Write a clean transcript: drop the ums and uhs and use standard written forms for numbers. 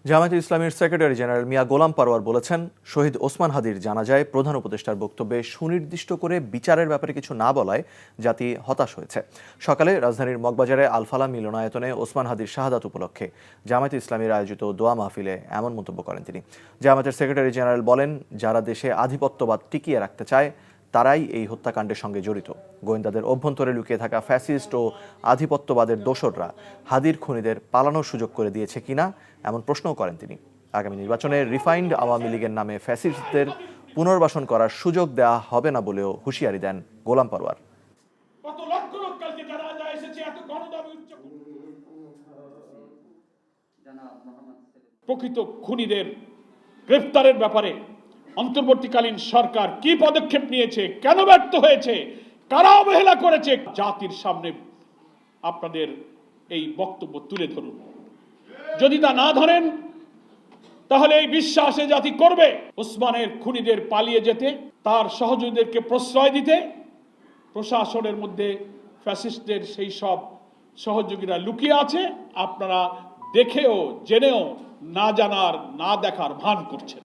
জামায়াতে ইসলামীর secretary general মিয়া গোলাম পারওয়ার বলেছেন, শহীদ ওসমান হাদির জানাজায় প্রধান উপদেষ্টার বক্তব্যে সুনির্দিষ্ট করে বিচারের ব্যাপারে কিছু না বলায় জাতি হতাশ হয়েছে। সকালে রাজধানীর মগবাজারে আলফালা মিলনায়তনে ওসমান হাদির শাহাদাত উপলক্ষে জামায়াতে ইসলামীর আয়োজিত দোয়া মাহফিলে এমন মন্তব্য করেন তিনি। জামায়াতের সেক্রেটারি জেনারেল বলেন, যারা দেশে আধিপত্যবাদ টিকিয়ে রাখতে চায় তারাই এই হত্যাকাণ্ডের সঙ্গে জড়িত। গোয়েন্দাদের অভ্যন্তরে লুকিয়ে থাকা ফ্যাসিস্ট ও আধিপত্যবাদের দোসররা হাদির খুনিদের পালানোর সুযোগ করে দিয়েছে কিনা এমন প্রশ্নও করেন তিনি। আগামী নির্বাচনে রিফাইন্ড আওয়ামী লীগের নামে ফ্যাসিস্টদের পুনর্বাসন করার সুযোগ দেওয়া হবে না বলেও হুঁশিয়ারি দেন গোলাম পারওয়ার। প্রকৃত খুনিদের গ্রেফতারের ব্যাপারে অন্তর্বর্তীকালীন সরকার কি পদক্ষেপ নিয়েছে, কেন ব্যর্থ হয়েছে, কারা অবহেলা করেছে, জাতির সামনে আপনাদের এই বক্তব্য তুলে ধরুন। যদি তা না ধরেন তাহলে এই বিশ্বাসে জাতি করবে ওসমানের খুনিদের পালিয়ে যেতে, তার সহযোগীদেরকে প্রশ্রয় দিতে প্রশাসনের মধ্যে ফ্যাসিস্টদের সেই সব সহযোগীরা লুকিয়ে আছে। আপনারা দেখেও জেনেও না জানার, না দেখার ভান করছেন।